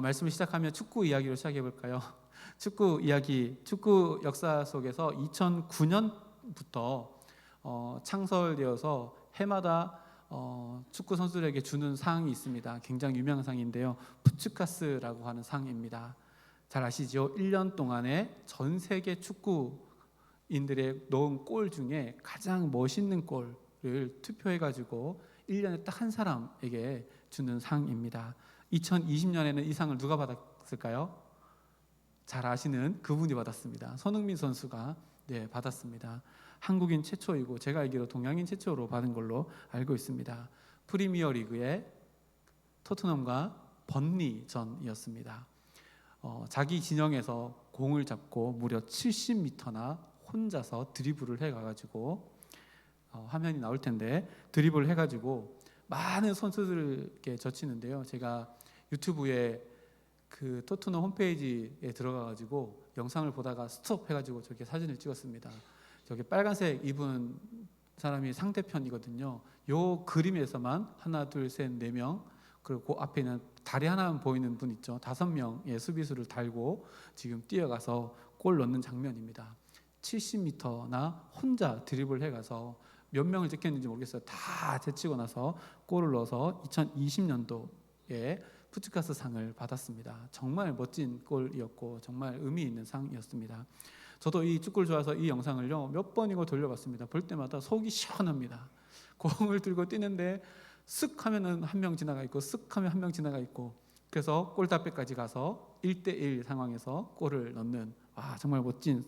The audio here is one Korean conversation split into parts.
말씀을 시작하면 축구 이야기로 시작해 볼까요? 축구 이야기, 축구 역사 속에서 2009년부터 창설되어서 해마다 축구 선수들에게 주는 상이 있습니다. 굉장히 유명한 상인데요, 푸츠카스라고 하는 상입니다. 잘 아시죠? 1년 동안에 전 세계 축구인들의 넣은 골 중에 가장 멋있는 골을 투표해가지고 1년에 딱 한 사람에게 주는 상입니다. 2020년에는 이 상을 누가 받았을까요? 잘 아시는 그분이 받았습니다. 손흥민 선수가 받았습니다. 한국인 최초이고 제가 알기로 동양인 최초로 받은 걸로 알고 있습니다. 프리미어 리그의 토트넘과 번리전이었습니다. 자기 진영에서 공을 잡고 무려 70m나 혼자서 드리블을 해가지고 화면이 나올 텐데 드리블을 해가지고 많은 선수들에게 젖히는데요. 제가 유튜브에 그 토트넘 홈페이지에 들어가가지고 영상을 보다가 스톱 해가지고 저렇게 사진을 찍었습니다. 저게 빨간색 입은 사람이 상대편이거든요. 요 그림에서만 하나, 둘, 셋, 4명, 그리고 그 앞에는 다리 하나만 보이는 분 있죠. 5명의 수비수를 달고 지금 뛰어가서 골 넣는 장면입니다. 70m나 혼자 드리블 해가서 몇 명을 제꼈는지 모르겠어요. 다 제치고 나서 골을 넣어서 2020년도에 푸츠카스 상을 받았습니다. 정말 멋진 골이었고 정말 의미 있는 상이었습니다. 저도 이 축구를 좋아해서 이 영상을요 몇 번이고 돌려봤습니다. 볼 때마다 속이 시원합니다. 공을 들고 뛰는데 쓱 하면은 한 명 지나가 있고 쓱 하면 한 명 지나가 있고, 그래서 골답배까지 가서 1대1 상황에서 골을 넣는 정말 멋진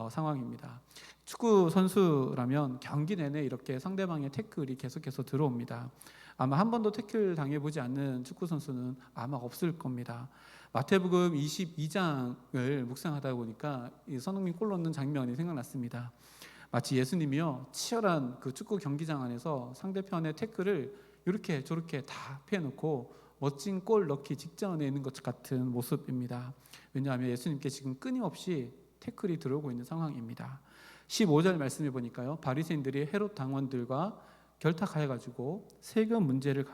상황입니다. 축구 선수라면 경기 내내 이렇게 상대방의 태클이 계속해서 들어옵니다. 아마 한 번도 태클 당해보지 않는 축구 선수는 아마 없을 겁니다. 마태복음 22장을 묵상하다 보니까 이 손흥민 골 넣는 장면이 생각났습니다. 마치 예수님이요 치열한 그 축구 경기장 안에서 상대편의 태클을 이렇게 저렇게 다 피해놓고 멋진 골 넣기 직전에 있는 것 같은 모습입니다. 왜냐하면 예수님께 지금 끊임없이 태클이 들어오고 있는 상황입니다. 15절 말씀해 보니까요, 바리새인들이 헤롯 당원들과 결탁하여가지고 세금 문제를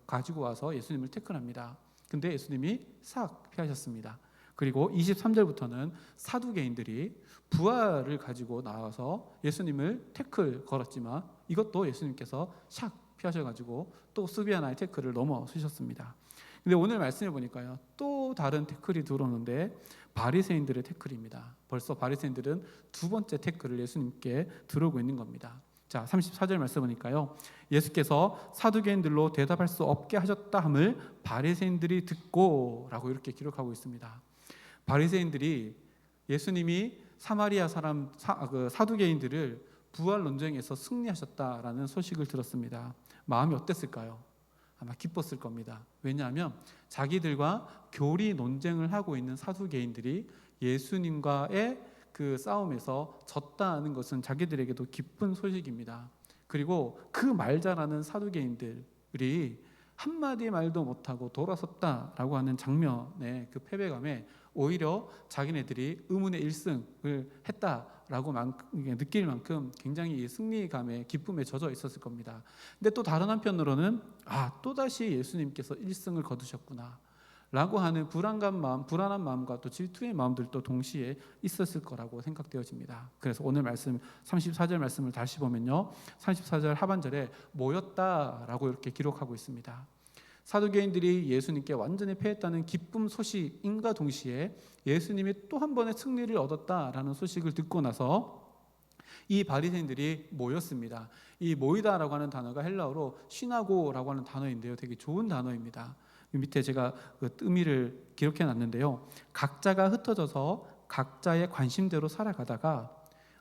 가지고 와서 예수님을 태클합니다. 근데 예수님이 싹 피하셨습니다. 그리고 23절부터는 사두개인들이 부활을 가지고 나와서 예수님을 태클 걸었지만 이것도 예수님께서 샥 피하셔가지고 또 수비 하나의 태클을 넘어서셨습니다. 근데 오늘 말씀해 보니까요, 또 다른 태클이 들어오는데 바리새인들의 태클입니다. 벌써 바리새인들은 두 번째 태클을 예수님께 들어오고 있는 겁니다. 자, 34절 말씀 보니까요, 예수께서 사두개인들로 대답할 수 없게 하셨다 함을 바리새인들이 듣고 라고 이렇게 기록하고 있습니다. 바리새인들이 예수님이 사마리아 사람 사두개인들을 부활 논쟁에서 승리하셨다라는 소식을 들었습니다. 마음이 어땠을까요? 아마 기뻤을 겁니다. 왜냐하면 자기들과 교리 논쟁을 하고 있는 사두개인들이 예수님과의 그 싸움에서 졌다는 것은 자기들에게도 기쁜 소식입니다. 그리고 그 말 잘하는 사두개인들이 한마디 말도 못하고 돌아섰다라고 하는 장면의 그 패배감에 오히려 자기네들이 의문의 1승을 했다라고 느낄 만큼 굉장히 승리감에 기쁨에 젖어 있었을 겁니다. 근데 또 다른 한편으로는 또다시 예수님께서 1승을 거두셨구나 라고 하는 불안한 마음과 또 질투의 마음들도 동시에 있었을 거라고 생각되어집니다. 그래서 오늘 말씀 34절 말씀을 다시 보면요, 34절 하반절에 모였다라고 이렇게 기록하고 있습니다. 사두개인들이 예수님께 완전히 패했다는 기쁨 소식인과 동시에 예수님이 또 한 번의 승리를 얻었다라는 소식을 듣고 나서 이 바리새인들이 모였습니다. 이 모이다라고 하는 단어가 헬라어로 시나고라고 하는 단어인데요, 되게 좋은 단어입니다. 밑에 제가 그 의미를 기록해 놨는데요, 각자가 흩어져서 각자의 관심대로 살아가다가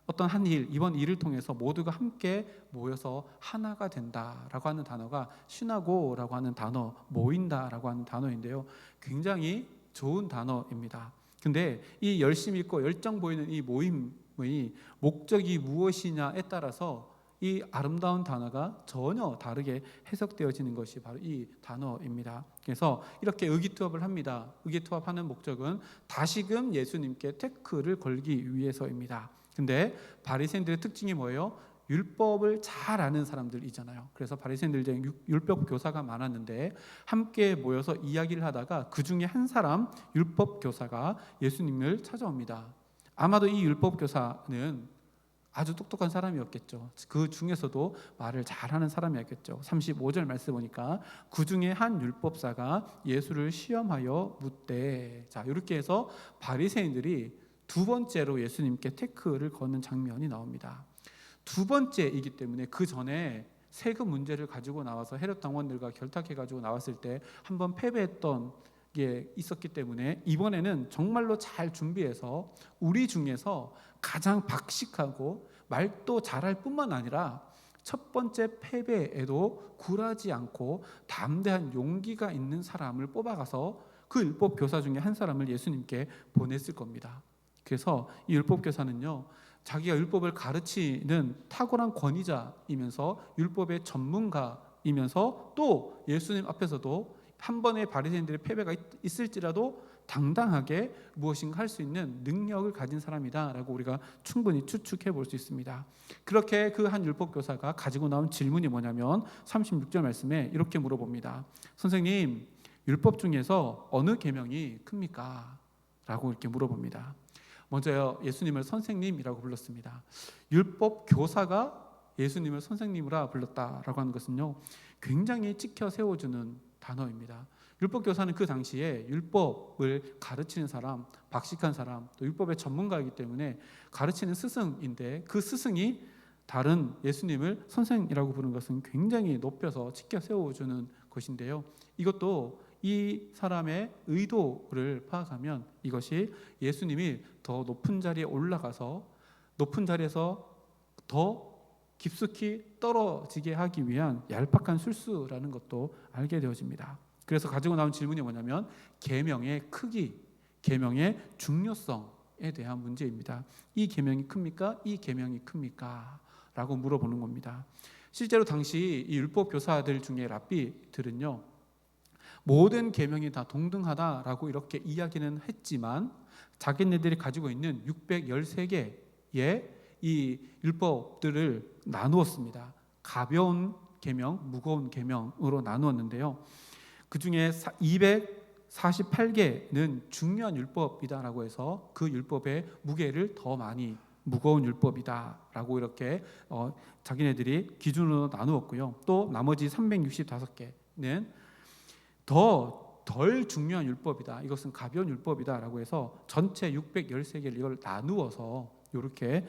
어떤 한 일, 이번 일을 통해서 모두가 함께 모여서 하나가 된다라고 하는 단어가 시나고라고 하는 단어, 모인다라고 하는 단어인데요, 굉장히 좋은 단어입니다. 근데 이 열심 있고 열정 보이는 이 모임의 목적이 무엇이냐에 따라서 이 아름다운 단어가 전혀 다르게 해석되어지는 것이 바로 이 단어입니다. 그래서 이렇게 의기투합을 합니다. 의기투합하는 목적은 다시금 예수님께 태클을 걸기 위해서입니다. 근데 바리새인들의 특징이 뭐예요? 율법을 잘 아는 사람들이잖아요. 그래서 바리새인들 중에 율법 교사가 많았는데 함께 모여서 이야기를 하다가 그 중에 한 사람 율법 교사가 예수님을 찾아옵니다. 아마도 이 율법 교사는 아주 똑똑한 사람이었겠죠. 그 중에서도 말을 잘하는 사람이었겠죠. 35절 말씀 보니까 그 중에 한 율법사가 예수를 시험하여 묻되, 자 이렇게 해서 바리새인들이 두 번째로 예수님께 태클을 거는 장면이 나옵니다. 두 번째이기 때문에 그 전에 세금 문제를 가지고 나와서 헤롯 당원들과 결탁해 가지고 나왔을 때 한번 패배했던 게 있었기 때문에 이번에는 정말로 잘 준비해서 우리 중에서 가장 박식하고 말도 잘할 뿐만 아니라 첫 번째 패배에도 굴하지 않고 담대한 용기가 있는 사람을 뽑아가서 그 율법 교사 중에 한 사람을 예수님께 보냈을 겁니다. 그래서 이 율법 교사는요, 자기가 율법을 가르치는 탁월한 권위자이면서 율법의 전문가이면서 또 예수님 앞에서도 한 번의 바리새인들의 패배가 있을지라도 당당하게 무엇인가 할 수 있는 능력을 가진 사람이다라고 우리가 충분히 추측해 볼 수 있습니다. 그렇게 그 한 율법 교사가 가지고 나온 질문이 뭐냐면 36절 말씀에 이렇게 물어봅니다. 선생님, 율법 중에서 어느 계명이 큽니까? 라고 이렇게 물어봅니다. 먼저 예수님을 선생님이라고 불렀습니다. 율법 교사가 예수님을 선생님이라 불렀다라고 하는 것은요, 굉장히 찍혀 세워주는 단어입니다. 율법 교사는 그 당시에 율법을 가르치는 사람, 박식한 사람, 또 율법의 전문가이기 때문에 가르치는 스승인데 그 스승이 다른 예수님을 선생이라고 부르는 것은 굉장히 높여서 찍혀 세워주는 것인데요. 이것도 이 사람의 의도를 파악하면 이것이 예수님이 더 높은 자리에 올라가서 높은 자리에서 더 깊숙이 떨어지게 하기 위한 얄팍한 술수라는 것도 알게 되어집니다. 그래서 가지고 나온 질문이 뭐냐면 계명의 크기, 계명의 중요성에 대한 문제입니다. 이 계명이 큽니까? 이 계명이 큽니까? 라고 물어보는 겁니다. 실제로 당시 이 율법 교사들 중에 랍비들은요, 모든 계명이 다 동등하다라고 이렇게 이야기는 했지만 자기네들이 가지고 있는 613개의 이 율법들을 나누었습니다. 가벼운 계명, 무거운 계명으로 나누었는데요. 그 중에 248개는 중요한 율법이다라고 해서 그 율법의 무게를 더 많이 무거운 율법이다라고 이렇게 자기네들이 기준으로 나누었고요. 또 나머지 365개는 덜 중요한 율법이다. 이것은 가벼운 율법이다라고 해서 전체 613개를 이걸 나누어서 이렇게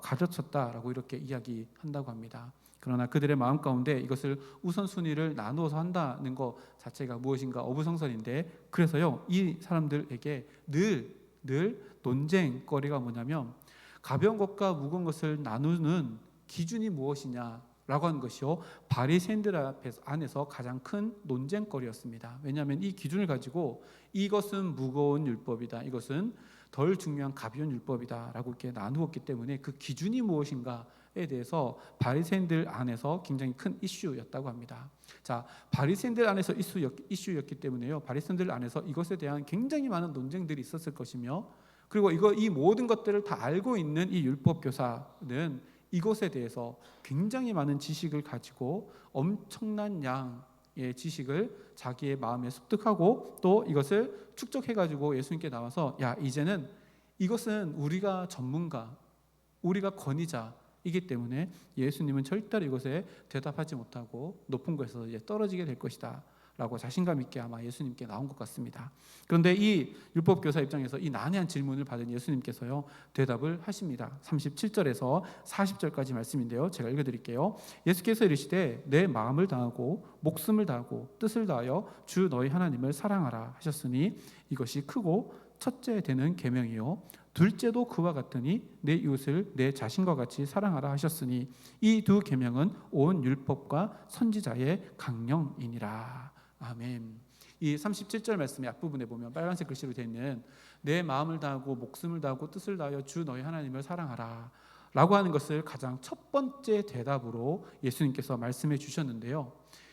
가르쳤다라고 이렇게 이야기한다고 합니다. 그러나 그들의 마음 가운데 이것을 우선순위를 나누어서 한다는 것 자체가 무엇인가 어부성설인데, 그래서요 이 사람들에게 늘 논쟁거리가 뭐냐면 가벼운 것과 무거운 것을 나누는 기준이 무엇이냐라고 하는 것이요 바리새인들 안에서 가장 큰 논쟁거리였습니다. 왜냐하면 이 기준을 가지고 이것은 무거운 율법이다, 이것은 덜 중요한 가벼운 율법이다라고 이렇게 나누었기 때문에 그 기준이 무엇인가에 대해서 바리새인들 안에서 굉장히 큰 이슈였다고 합니다. 자, 바리새인들 안에서 이슈였기 때문에요. 바리새인들 안에서 이것에 대한 굉장히 많은 논쟁들이 있었을 것이며, 그리고 이 모든 것들을 다 알고 있는 이 율법 교사는 이것에 대해서 굉장히 많은 지식을 가지고 엄청난 양의 지식을 자기의 마음에 습득하고 또 이것을 축적해가지고 예수님께 나와서 야, 이제는 이것은 우리가 전문가, 우리가 권위자이기 때문에 예수님은 절대로 이것에 대답하지 못하고 높은 곳에서 이제 떨어지게 될 것이다 라고 자신감 있게 아마 예수님께 나온 것 같습니다. 그런데 이 율법교사 입장에서 이 난해한 질문을 받은 예수님께서요 대답을 하십니다. 37절에서 40절까지 말씀인데요, 제가 읽어드릴게요. 예수께서 이르시되 내 마음을 다하고 목숨을 다하고 뜻을 다하여 주 너희 하나님을 사랑하라 하셨으니 이것이 크고 첫째 되는 계명이요 둘째도 그와 같으니 내 이웃을 내 자신과 같이 사랑하라 하셨으니 이 두 계명은 온 율법과 선지자의 강령이니라. 아멘. 이 37절 말씀의 앞부분에 보면 빨간색 글씨로 되어 있는 내 마음을 다하고 목숨을 다하고 뜻을 다하여 주 너희 하나님을 사랑하라 라고 하는 것을 가장 첫 번째 대답으로 예수님께서 말씀해 주셨는데요,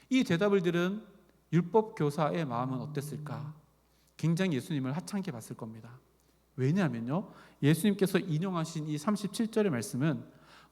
이 대답을 들은 율법 교사의 마음은 어땠을까? 굉장히 예수님을 하찮게 봤을 겁니다. 왜냐하면요, 예수님께서 인용하신 이 37절의 말씀은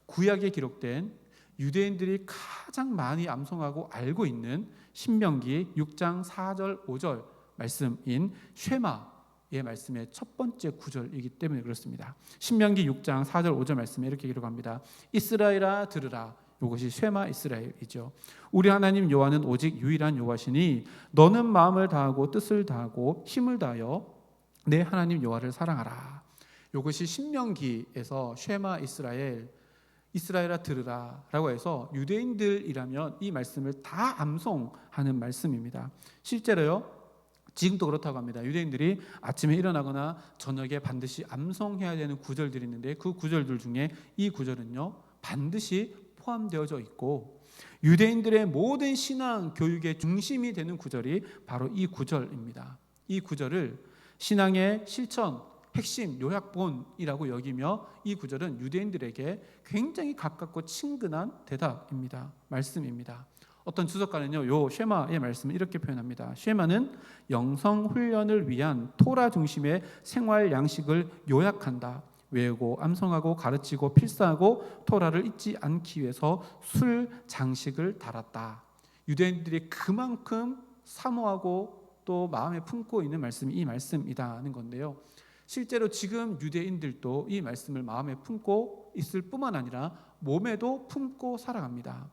구약에 기록된 유대인들이 가장 많이 암송하고 알고 있는 신명기 6장 4절 5절 말씀인 쉐마의 말씀의 첫 번째 구절이기 때문에 그렇습니다. 신명기 6장 4절 5절 말씀에 이렇게 기록합니다. 이스라엘아 들으라. 이것이 쉐마 이스라엘이죠. 우리 하나님 여호와는 오직 유일한 여호와시니 너는 마음을 다하고 뜻을 다하고 힘을 다하여 내 하나님 여호와를 사랑하라. 이것이 신명기에서 쉐마 이스라엘아 들으라 라고 해서 유대인들이라면 이 말씀을 다 암송하는 말씀입니다. 실제로요, 지금도 그렇다고 합니다. 유대인들이 아침에 일어나거나 저녁에 반드시 암송해야 되는 구절들이 있는데 그 구절들 중에 이 구절은요 반드시 포함되어져 있고, 유대인들의 모든 신앙 교육의 중심이 되는 구절이 바로 이 구절입니다. 이 구절을 신앙의 실천, 핵심, 요약본이라고 여기며 이 구절은 유대인들에게 굉장히 가깝고 친근한 대답입니다. 말씀입니다. 어떤 주석가는요, 요 쉐마의 말씀을 이렇게 표현합니다. 쉐마는 영성 훈련을 위한 토라 중심의 생활 양식을 요약한다. 외우고 암송하고 가르치고 필사하고 토라를 잊지 않기 위해서 술 장식을 달았다. 유대인들이 그만큼 사모하고 또 마음에 품고 있는 말씀이 이 말씀이다는 건데요. 실제로 지금 유대인들도 이 말씀을 마음에 품고 있을 뿐만 아니라 몸에도 품고 살아갑니다.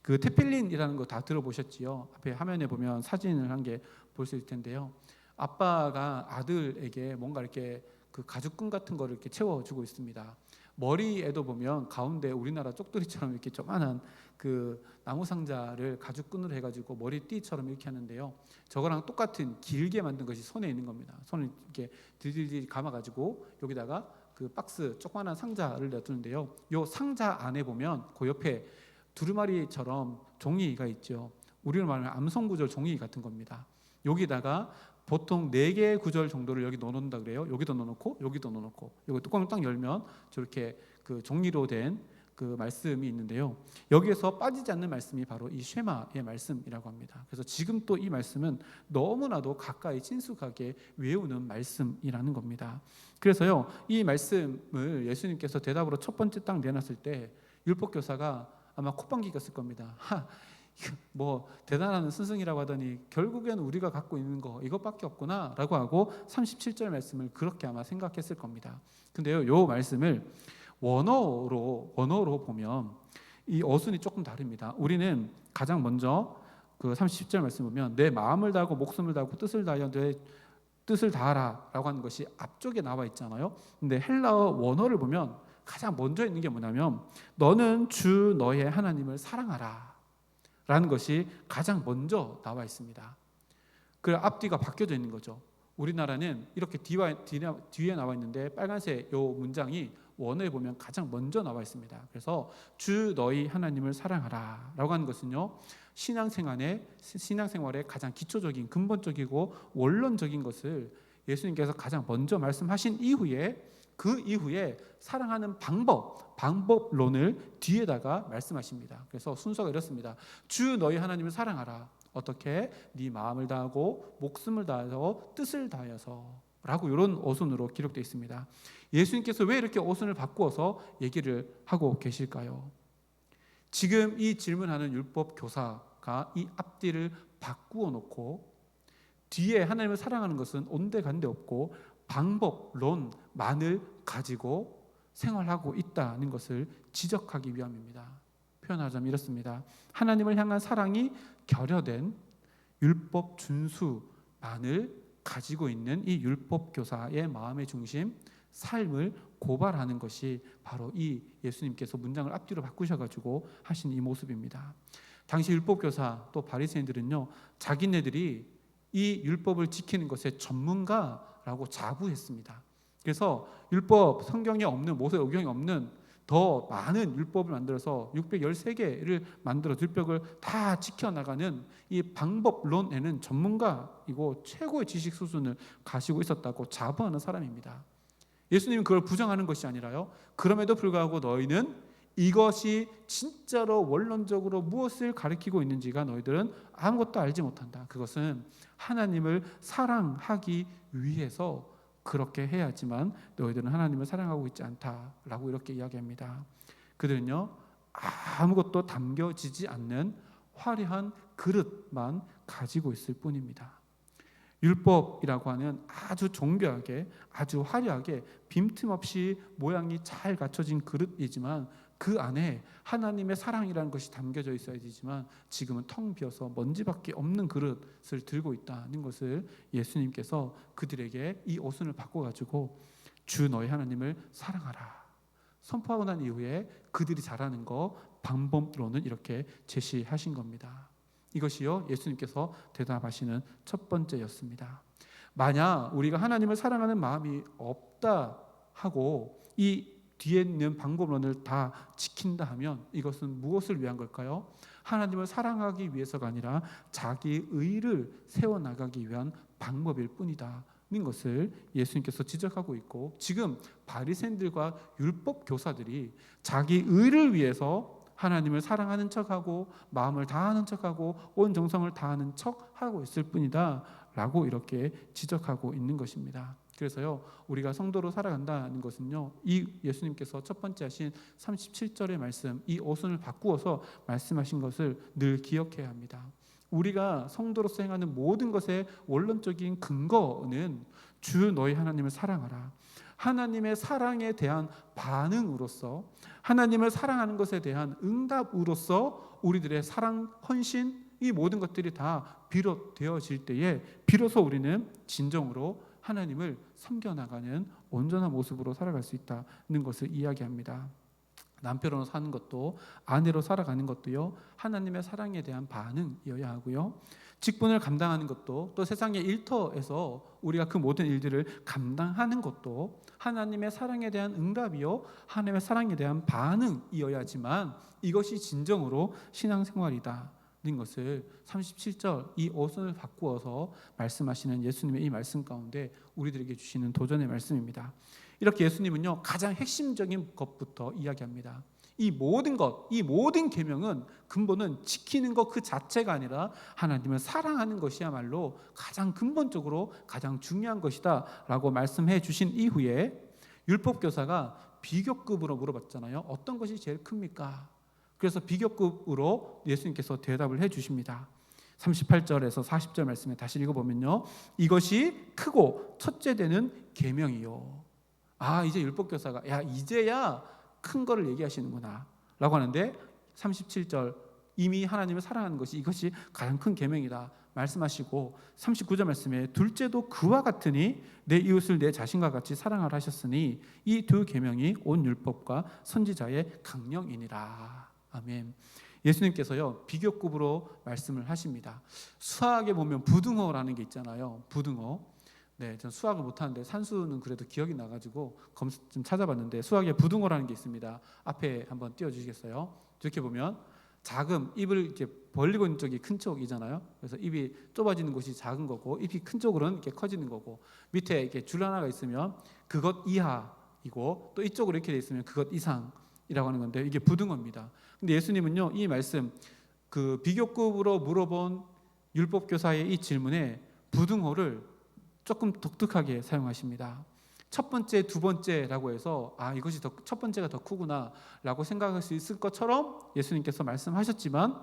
그 테필린이라는 거 다 들어보셨지요? 앞에 화면에 보면 사진을 한 개 볼 수 있을 텐데요. 아빠가 아들에게 뭔가 이렇게 그 가죽끈 같은 거를 이렇게 채워주고 있습니다. 머리에도 보면 가운데 우리나라 쪽두리처럼 이렇게 조그만한 그 나무 상자를 가죽끈으로 해가지고 머리띠처럼 이렇게 하는데요. 저거랑 똑같은 길게 만든 것이 손에 있는 겁니다. 손을 이렇게 들들들 감아가지고 여기다가 그 박스 조그만한 상자를 놔두는데요. 요 상자 안에 보면 그 옆에 두루마리처럼 종이가 있죠. 우리로 말하면 암송구절 종이 같은 겁니다. 여기다가 보통 4개의 구절 정도를 여기 넣어놓는다 그래요. 여기도 넣어놓고 여기도 넣어놓고, 여기 뚜껑을 딱 열면 저렇게 그 종이로 된 그 말씀이 있는데요. 여기에서 빠지지 않는 말씀이 바로 이 쉐마의 말씀이라고 합니다. 그래서 지금 또 이 말씀은 너무나도 가까이 친숙하게 외우는 말씀이라는 겁니다. 그래서요, 이 말씀을 예수님께서 대답으로 첫 번째 딱 내놨을 때 율법교사가 아마 콧방귀 꼈을 겁니다. 뭐 대단한 스승이라고 하더니 결국에는 우리가 갖고 있는 거 이것밖에 없구나 라고 하고 37절 말씀을 그렇게 아마 생각했을 겁니다. 근데요, 요 말씀을 원어로 보면 이 어순이 조금 다릅니다. 우리는 가장 먼저 그 30절 말씀 보면 내 마음을 다하고 목숨을 다하고 뜻을 다하여 내 뜻을 다하라 라고 하는 것이 앞쪽에 나와 있잖아요. 근데 헬라어 원어를 보면 가장 먼저 있는 게 뭐냐면 너는 주 너의 하나님을 사랑하라 라는 것이 가장 먼저 나와 있습니다. 그 앞뒤가 바뀌어져 있는 거죠. 우리나라는 이렇게 뒤에 나와 있는데 빨간색 요 문장이 원어에 보면 가장 먼저 나와 있습니다. 그래서 주 너희 하나님을 사랑하라 라고 하는 것은요, 신앙생활의 가장 기초적인 근본적이고 원론적인 것을 예수님께서 가장 먼저 말씀하신 이후에 그 이후에 사랑하는 방법론을 뒤에다가 말씀하십니다. 그래서 순서가 이렇습니다. 주 너희 하나님을 사랑하라. 어떻게? 네 마음을 다하고 목숨을 다해서 뜻을 다해서 라고 이런 어순으로 기록되어 있습니다. 예수님께서 왜 이렇게 어순을 바꾸어서 얘기를 하고 계실까요? 지금 이 질문하는 율법 교사가 이 앞뒤를 바꾸어 놓고 뒤에 하나님을 사랑하는 것은 온데간데 없고 방법론만을 가지고 생활하고 있다는 것을 지적하기 위함입니다. 표현하자면 이렇습니다. 하나님을 향한 사랑이 결여된 율법 준수만을 가지고 있는 이 율법 교사의 마음의 중심, 삶을 고발하는 것이 바로 이 예수님께서 문장을 앞뒤로 바꾸셔가지고 하신 이 모습입니다. 당시 율법 교사 또 바리새인들은요, 자기네들이 이 율법을 지키는 것의 전문가라고 자부했습니다. 그래서 율법 성경에 없는, 모세오경에 없는 더 많은 율법을 만들어서 613개를 만들어 율법을 다 지켜나가는 이 방법론에는 전문가이고 최고의 지식 수준을 가지고 있었다고 자부하는 사람입니다. 예수님은 그걸 부정하는 것이 아니라요, 그럼에도 불구하고 너희는 이것이 진짜로 원론적으로 무엇을 가리키고 있는지가 너희들은 아무것도 알지 못한다. 그것은 하나님을 사랑하기 위해서 그렇게 해야지만 너희들은 하나님을 사랑하고 있지 않다라고 이렇게 이야기합니다. 그들은요, 아무것도 담겨지지 않는 화려한 그릇만 가지고 있을 뿐입니다. 율법이라고 하는 아주 정교하게, 아주 화려하게 빈틈없이 모양이 잘 갖춰진 그릇이지만 그 안에 하나님의 사랑이라는 것이 담겨져 있어야 되지만 지금은 텅 비어서 먼지밖에 없는 그릇을 들고 있다는 것을 예수님께서 그들에게 이 오순을 바꿔가지고 주 너희 하나님을 사랑하라 선포하고 난 이후에 그들이 잘하는 거 방법론은 이렇게 제시하신 겁니다. 이것이요 예수님께서 대답하시는 첫 번째였습니다. 만약 우리가 하나님을 사랑하는 마음이 없다 하고 이 뒤에 있는 방법론을 다 지킨다 하면 이것은 무엇을 위한 걸까요? 하나님을 사랑하기 위해서가 아니라 자기 의를 세워나가기 위한 방법일 뿐이다 는 것을 예수님께서 지적하고 있고, 지금 바리새인들과 율법 교사들이 자기 의를 위해서 하나님을 사랑하는 척하고 마음을 다하는 척하고 온 정성을 다하는 척하고 있을 뿐이다 라고 이렇게 지적하고 있는 것입니다. 그래서요 우리가 성도로 살아간다는 것은요 이 예수님께서 첫 번째 하신 37절의 말씀, 이 오순을 바꾸어서 말씀하신 것을 늘 기억해야 합니다. 우리가 성도로서 행하는 모든 것의 원론적인 근거는 주 너희 하나님을 사랑하라, 하나님의 사랑에 대한 반응으로서, 하나님을 사랑하는 것에 대한 응답으로서 우리들의 사랑, 헌신, 이 모든 것들이 다 비롯되어질 때에 비로소 우리는 진정으로 하나님을 섬겨나가는 온전한 모습으로 살아갈 수 있다는 것을 이야기합니다. 남편으로 사는 것도 아내로 살아가는 것도요 하나님의 사랑에 대한 반응이어야 하고요, 직분을 감당하는 것도 또 세상의 일터에서 우리가 그 모든 일들을 감당하는 것도 하나님의 사랑에 대한 응답이요 하나님의 사랑에 대한 반응이어야지만 이것이 진정으로 신앙생활이다 는 것을 37절 이 오순을 바꾸어서 말씀하시는 예수님의 이 말씀 가운데 우리들에게 주시는 도전의 말씀입니다. 이렇게 예수님은요 가장 핵심적인 것부터 이야기합니다. 이 모든 것, 이 모든 계명은 근본은 지키는 것 그 자체가 아니라 하나님을 사랑하는 것이야말로 가장 근본적으로 가장 중요한 것이다 라고 말씀해 주신 이후에 율법교사가 비교급으로 물어봤잖아요. 어떤 것이 제일 큽니까? 그래서 비교급으로 예수님께서 대답을 해 주십니다. 38절에서 40절 말씀에 다시 읽어보면요 이것이 크고 첫째 되는 계명이요. 이제 율법교사가 야 이제야 큰 거를 얘기하시는구나 라고 하는데 37절 이미 하나님을 사랑하는 것이 이것이 가장 큰 계명이다 말씀하시고 39절 말씀에 둘째도 그와 같으니 내 이웃을 내 자신과 같이 사랑하라 하셨으니 이 두 계명이 온 율법과 선지자의 강령이니라. 아멘. 예수님께서요 비교급으로 말씀을 하십니다. 수학에 보면 부등호라는 게 있잖아요. 부등호. 네, 전 수학을 못하는데 산수는 그래도 기억이 나가지고 좀 찾아봤는데 수학에 부등호라는 게 있습니다. 앞에 한번 띄워주시겠어요? 이렇게 보면 작은 입을 이렇게 벌리고 있는 쪽이 큰 쪽이잖아요. 그래서 입이 좁아지는 곳이 작은 거고 입이 큰 쪽으로는 이렇게 커지는 거고 밑에 이렇게 줄 하나가 있으면 그것 이하이고 또 이쪽으로 이렇게 돼 있으면 그것 이상이라고 하는 건데 이게 부등호입니다. 근데 예수님은요 이 말씀 그 비교급으로 물어본 율법교사의 이 질문에 부등호를 조금 독특하게 사용하십니다. 첫 번째, 두 번째라고 해서 이것이 첫 번째가 더 크구나 라고 생각할 수 있을 것처럼 예수님께서 말씀하셨지만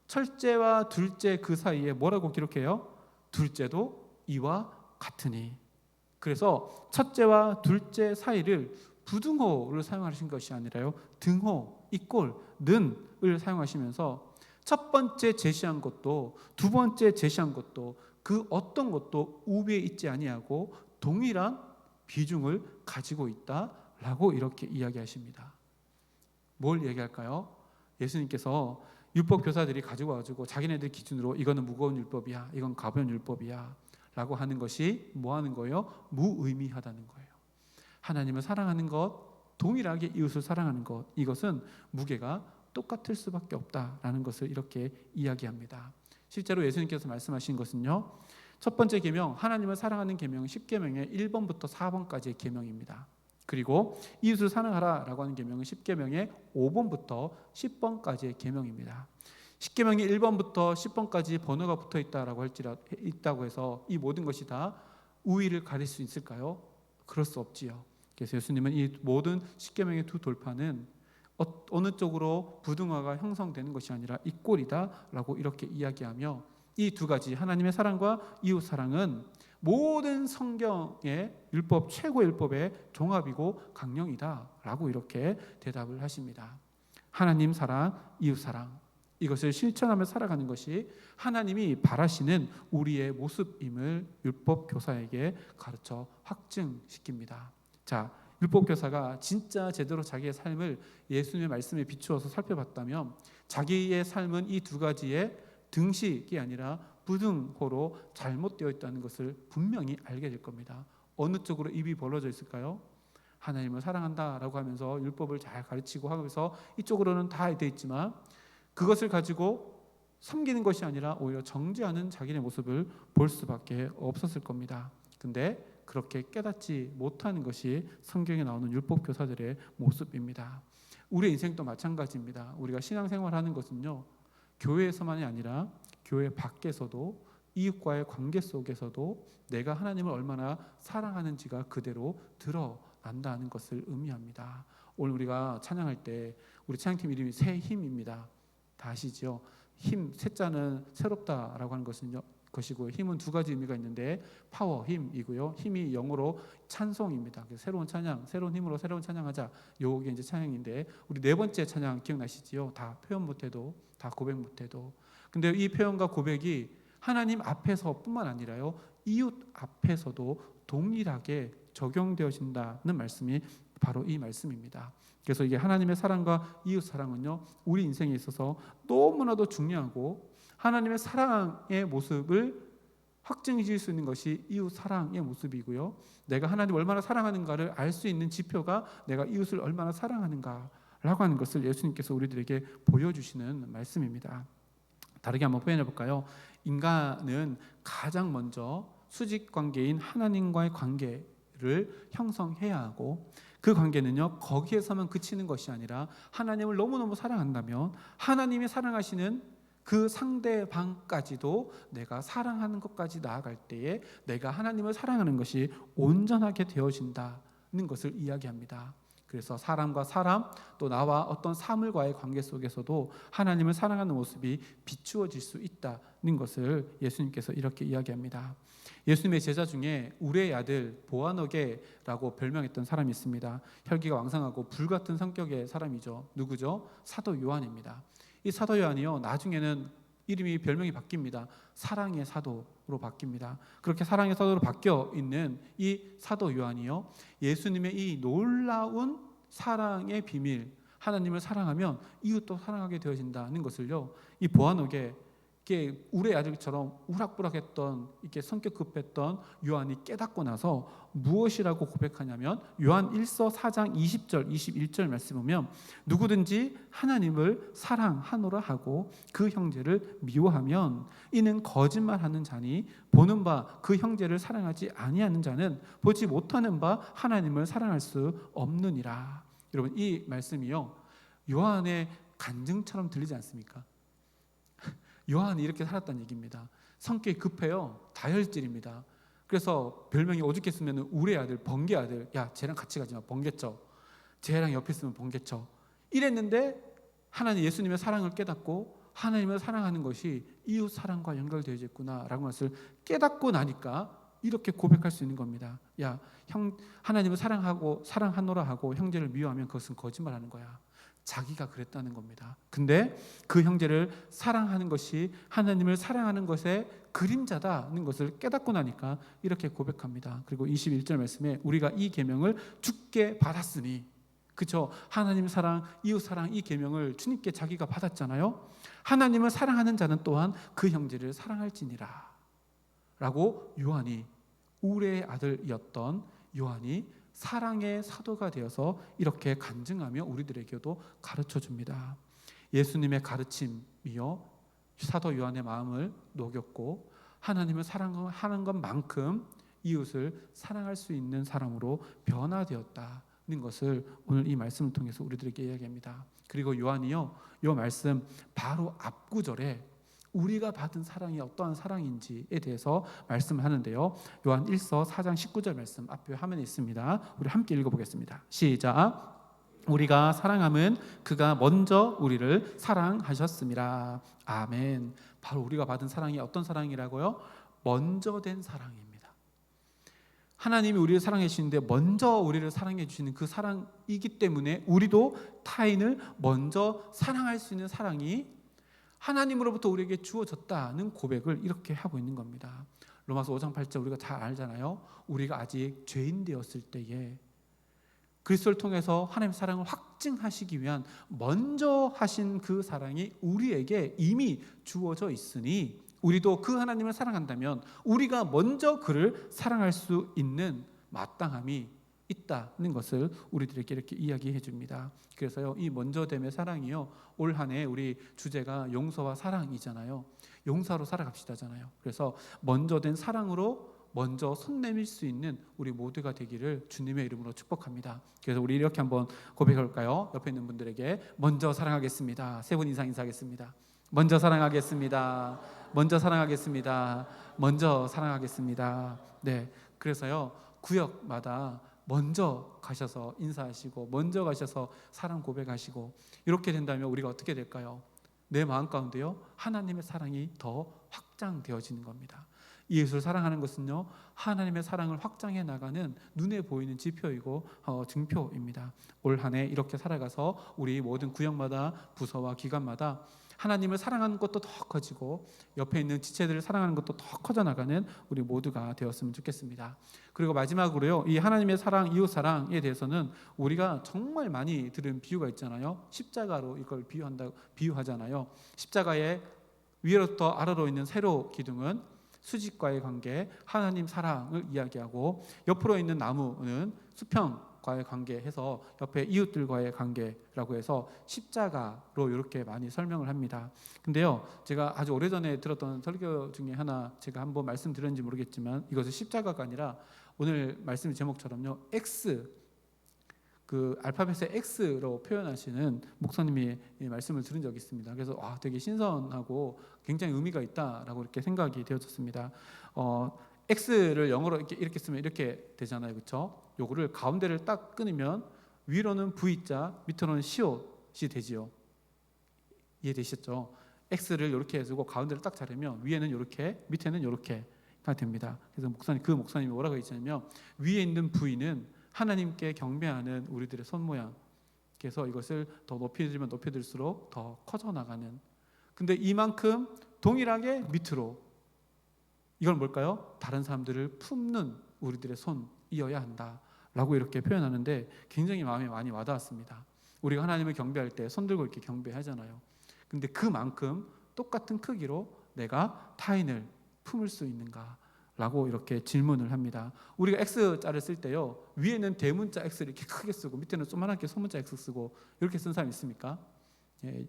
첫째와 둘째 그 사이에 뭐라고 기록해요? 둘째도 이와 같으니. 그래서 첫째와 둘째 사이를 부등호를 사용하신 것이 아니라요 등호, 이꼴, 는을 사용하시면서 첫 번째 제시한 것도 두 번째 제시한 것도 그 어떤 것도 우위에 있지 아니하고 동일한 비중을 가지고 있다라고 이렇게 이야기하십니다. 뭘 얘기할까요? 예수님께서 율법 교사들이 가지고 와가지고 자기네들 기준으로 이거는 무거운 율법이야, 이건 가벼운 율법이야 라고 하는 것이 뭐 하는 거예요? 무의미하다는 거예요. 하나님을 사랑하는 것, 동일하게 이웃을 사랑하는 것, 이것은 무게가 똑같을 수밖에 없다라는 것을 이렇게 이야기합니다. 실제로 예수님께서 말씀하신 것은요 첫 번째 계명 하나님을 사랑하는 계명은 10계명의 1번부터 4번까지의 계명입니다. 그리고 이웃을 사랑하라 라고 하는 계명은 10계명의 5번부터 10번까지의 계명입니다. 10계명의 1번부터 10번까지 번호가 붙어 있다고 해서 이 모든 것이 다 우위를 가릴 수 있을까요? 그럴 수 없지요. 그래서 예수님은 이 모든 10계명의 두 돌파는 어느 쪽으로 부등화가 형성되는 것이 아니라 이 꼴이다라고 이렇게 이야기하며 이 두 가지 하나님의 사랑과 이웃 사랑은 모든 성경의 율법 최고의 율법의 종합이고 강령이다라고 이렇게 대답을 하십니다. 하나님 사랑, 이웃 사랑 이것을 실천하며 살아가는 것이 하나님이 바라시는 우리의 모습임을 율법 교사에게 가르쳐 확증시킵니다. 자, 율법 교사가 진짜 제대로 자기의 삶을 예수님의 말씀에 비추어서 살펴봤다면 자기의 삶은 이 두 가지의 등식이 아니라 부등호로 잘못되어 있다는 것을 분명히 알게 될 겁니다. 어느 쪽으로 입이 벌어져 있을까요? 하나님을 사랑한다라고 하면서 율법을 잘 가르치고 하면서 이쪽으로는 다 돼 있지만 그것을 가지고 섬기는 것이 아니라 오히려 정죄하는 자기의 모습을 볼 수밖에 없었을 겁니다. 근데 그렇게 깨닫지 못하는 것이 성경에 나오는 율법 교사들의 모습입니다. 우리의 인생도 마찬가지입니다. 우리가 신앙생활하는 것은요, 교회에서만이 아니라 교회 밖에서도 이웃과의 관계 속에서도 내가 하나님을 얼마나 사랑하는지가 그대로 드러난다는 것을 의미합니다. 오늘 우리가 찬양할 때 우리 찬양팀 이름이 새 힘입니다. 다 아시죠? 힘, 새자는 새롭다라고 하는 것이고요. 힘은 두 가지 의미가 있는데 파워, 힘이고요. 힘이 영어로 찬송입니다. 새로운 찬양, 새로운 힘으로 새로운 찬양하자. 요게 이제 찬양인데 우리 네 번째 찬양 기억나시지요? 다 표현 못해도, 다 고백 못해도. 근데 이 표현과 고백이 하나님 앞에서뿐만 아니라요, 이웃 앞에서도 동일하게 적용되어진다는 말씀이 바로 이 말씀입니다. 그래서 이게 하나님의 사랑과 이웃 사랑은요, 우리 인생에 있어서 너무나도 중요하고 하나님의 사랑의 모습을 확증해 줄 수 있는 것이 이웃 사랑의 모습이고요. 내가 하나님을 얼마나 사랑하는가를 알 수 있는 지표가 내가 이웃을 얼마나 사랑하는가라고 하는 것을 예수님께서 우리들에게 보여주시는 말씀입니다. 다르게 한번 표현해 볼까요? 인간은 가장 먼저 수직 관계인 하나님과의 관계를 형성해야 하고 그 관계는요, 거기에서만 그치는 것이 아니라 하나님을 너무너무 사랑한다면 하나님이 사랑하시는 그 상대방까지도 내가 사랑하는 것까지 나아갈 때에 내가 하나님을 사랑하는 것이 온전하게 되어진다는 것을 이야기합니다. 그래서 사람과 사람 또 나와 어떤 사물과의 관계 속에서도 하나님을 사랑하는 모습이 비추어질 수 있다는 것을 예수님께서 이렇게 이야기합니다. 예수님의 제자 중에 우레의 아들 보아너게라고 별명했던 사람이 있습니다. 혈기가 왕성하고 불같은 성격의 사람이죠. 누구죠? 사도 요한입니다. 이 사도 요한이요, 나중에는 이름이 별명이 바뀝니다. 사랑의 사도로 바뀝니다. 그렇게 사랑의 사도로 바뀌어 있는 이 사도 요한이요, 예수님의 이 놀라운 사랑의 비밀, 하나님을 사랑하면 이웃도 사랑하게 되어진다는 것을요, 이 보아너게 우레의 아들처럼 우락부락했던 이렇게 성격 급했던 요한이 깨닫고 나서 무엇이라고 고백하냐면 요한 1서 4장 20절 21절 말씀 보면 누구든지 하나님을 사랑하노라 하고 그 형제를 미워하면 이는 거짓말하는 자니 보는 바 그 형제를 사랑하지 아니하는 자는 보지 못하는 바 하나님을 사랑할 수 없느니라. 여러분, 이 말씀이요, 요한의 간증처럼 들리지 않습니까? 요한이 이렇게 살았다는 얘기입니다. 성격이 급해요. 다혈질입니다. 그래서 별명이 오죽했으면 우레의 아들, 번개 아들. 야, 쟤랑 같이 가지 마. 번개쳐. 쟤랑 옆에 있으면 번개쳐. 이랬는데 하나님 예수님의 사랑을 깨닫고 하나님을 사랑하는 것이 이웃 사랑과 연결되어 있구나라는 것을 깨닫고 나니까 이렇게 고백할 수 있는 겁니다. 야, 하나님을 사랑하노라 하고 형제를 미워하면 그것은 거짓말하는 거야. 자기가 그랬다는 겁니다. 근데 그 형제를 사랑하는 것이 하나님을 사랑하는 것의 그림자다는 것을 깨닫고 나니까 이렇게 고백합니다. 그리고 21절 말씀에 우리가 이 계명을 주께 받았으니, 그렇죠? 하나님 사랑, 이웃 사랑 이 계명을 주님께 자기가 받았잖아요. 하나님을 사랑하는 자는 또한 그 형제를 사랑할지니라 라고 요한이, 우레의 아들이었던 요한이 사랑의 사도가 되어서 이렇게 간증하며 우리들에게도 가르쳐줍니다. 예수님의 가르침이요, 사도 요한의 마음을 녹였고 하나님을 사랑하는 것만큼 이웃을 사랑할 수 있는 사람으로 변화되었다는 것을 오늘 이 말씀을 통해서 우리들에게 이야기합니다. 그리고 요한이요, 이 말씀 바로 앞구절에 우리가 받은 사랑이 어떠한 사랑인지에 대해서 말씀하는데요. 요한 1서 4장 19절 말씀 앞에 화면에 있습니다. 우리 함께 읽어보겠습니다. 시작. 우리가 사랑함은 그가 먼저 우리를 사랑하셨습니다. 아멘. 바로 우리가 받은 사랑이 어떤 사랑이라고요? 먼저 된 사랑입니다. 하나님이 우리를 사랑해 주시는데 먼저 우리를 사랑해 주시는 그 사랑이기 때문에 우리도 타인을 먼저 사랑할 수 있는 사랑이 하나님으로부터 우리에게 주어졌다는 고백을 이렇게 하고 있는 겁니다. 로마서 5장 8절 우리가 잘 알잖아요. 우리가 아직 죄인 되었을 때에 그리스도를 통해서 하나님의 사랑을 확증하시기 위한 먼저 하신 그 사랑이 우리에게 이미 주어져 있으니 우리도 그 하나님을 사랑한다면 우리가 먼저 그를 사랑할 수 있는 마땅함이 있다는 것을 우리들에게 이렇게 이야기해 줍니다. 그래서요, 이 먼저됨의 사랑이요, 올 한 해 우리 주제가 용서와 사랑이잖아요. 용서로 살아갑시다잖아요. 그래서 먼저된 사랑으로 먼저 손 내밀 수 있는 우리 모두가 되기를 주님의 이름으로 축복합니다. 그래서 우리 이렇게 한번 고백할까요? 옆에 있는 분들에게 먼저 사랑하겠습니다. 3분 이상 인사하겠습니다. 먼저 사랑하겠습니다. 먼저 사랑하겠습니다. 먼저 사랑하겠습니다. 네, 그래서요, 구역마다 먼저 가셔서 인사하시고 먼저 가셔서 사랑 고백하시고 이렇게 된다면 우리가 어떻게 될까요? 내 마음 가운데요, 하나님의 사랑이 더 확장되어지는 겁니다. 예수를 사랑하는 것은요, 하나님의 사랑을 확장해 나가는 눈에 보이는 지표이고 증표입니다. 올 한 해 이렇게 살아가서 우리 모든 구역마다 부서와 기관마다 하나님을 사랑하는 것도 더 커지고 옆에 있는 지체들을 사랑하는 것도 더 커져 나가는 우리 모두가 되었으면 좋겠습니다. 그리고 마지막으로요, 이 하나님의 사랑, 이웃 사랑에 대해서는 우리가 정말 많이 들은 비유가 있잖아요. 십자가로 이걸 비유하잖아요. 십자가의 위로부터 아래로 있는 세로 기둥은 수직과의 관계, 하나님 사랑을 이야기하고 옆으로 있는 나무는 수평과의 관계해서 옆에 이웃들과의 관계라고 해서 십자가로 이렇게 많이 설명을 합니다. 근데요, 제가 아주 오래전에 들었던 설교 중에 하나 제가 한번 말씀드렸는지 모르겠지만 이것은 십자가가 아니라 오늘 말씀 제목처럼요, X, 그 알파벳의 X로 표현하시는 목사님이 말씀을 들은 적이 있습니다. 그래서 되게 신선하고 굉장히 의미가 있다라고 이렇게 생각이 되어졌습니다. X를 영어로 이렇게 쓰면 이렇게 되잖아요, 그렇죠? 요거를 가운데를 딱 끊으면 위로는 V자, 밑으로는 시옷이 되지요. 이해되셨죠? X를 이렇게 해주고 가운데를 딱 자르면 위에는 이렇게, 밑에는 이렇게가 됩니다. 그래서 목사님이 뭐라고 했냐면 위에 있는 V는 하나님께 경배하는 우리들의 손 모양. 그래서 이것을 더 높여들면 높여들수록 더 커져 나가는. 근데 이만큼 동일하게 밑으로. 이건 뭘까요? 다른 사람들을 품는 우리들의 손이어야 한다라고 이렇게 표현하는데 굉장히 마음에 많이 와닿았습니다. 우리가 하나님을 경배할 때 손 들고 이렇게 경배하잖아요. 근데 그만큼 똑같은 크기로 내가 타인을 품을 수 있는가? 라고 이렇게 질문을 합니다. 우리가 X자를 쓸 때요, 위에는 대문자 X를 이렇게 크게 쓰고 밑에는 조그맣게 소문자 X 쓰고 이렇게 쓴 사람 있습니까? 예,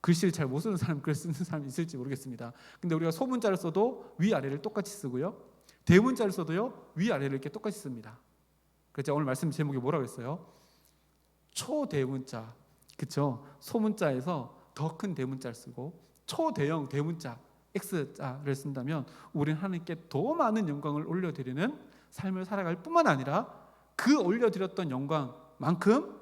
글씨를 잘 못 쓰는 사람, 글 쓰는 사람이 있을지 모르겠습니다. 근데 우리가 소문자를 써도 위아래를 똑같이 쓰고요, 대문자를 써도요, 위아래를 이렇게 똑같이 씁니다. 그래서 오늘 말씀 제목이 뭐라고 했어요? 초대문자, 그렇죠? 소문자에서 더 큰 대문자를 쓰고 초대형 대문자 X자를 쓴다면 우리는 하나님께 더 많은 영광을 올려드리는 삶을 살아갈 뿐만 아니라 그 올려드렸던 영광만큼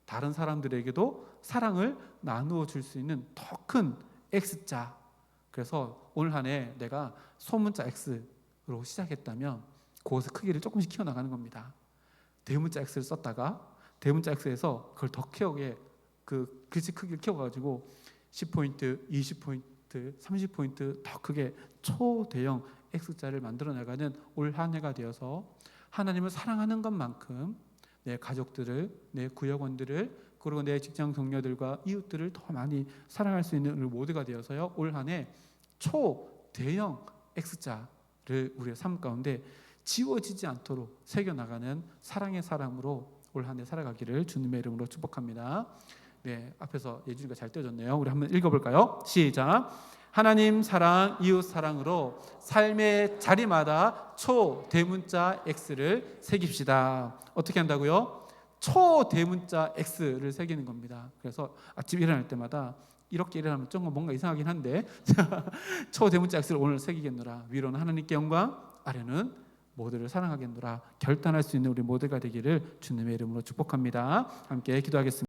다른 사람들에게도 사랑을 나누어 줄 수 있는 더 큰 X자. 그래서 오늘 한 해 내가 소문자 X로 시작했다면 그것의 크기를 조금씩 키워나가는 겁니다. 대문자 X를 썼다가 대문자 X에서 그걸 더 키우게 그 글씨 크기를 키워가지고 10포인트, 20포인트 30포인트 더 크게 초대형 X자를 만들어 나가는 올 한 해가 되어서 하나님을 사랑하는 것만큼 내 가족들을, 내 구역원들을, 그리고 내 직장 동료들과 이웃들을 더 많이 사랑할 수 있는 우리 모두가 되어서요, 올 한 해 초대형 X자를 우리의 삶 가운데 지워지지 않도록 새겨나가는 사랑의 사람으로 올 한 해 살아가기를 주님의 이름으로 축복합니다. 네, 앞에서 예준이가 잘 떼어줬네요. 우리 한번 읽어볼까요? 시작. 하나님 사랑, 이웃 사랑으로 삶의 자리마다 초대문자 X를 새깁시다. 어떻게 한다고요? 초대문자 X를 새기는 겁니다. 그래서 아침 일어날 때마다 이렇게 일어나면 좀 뭔가 이상하긴 한데 초대문자 X를 오늘 새기겠노라. 위로는 하나님께 영광, 아래는 모두를 사랑하겠노라 결단할 수 있는 우리 모두가 되기를 주님의 이름으로 축복합니다. 함께 기도하겠습니다.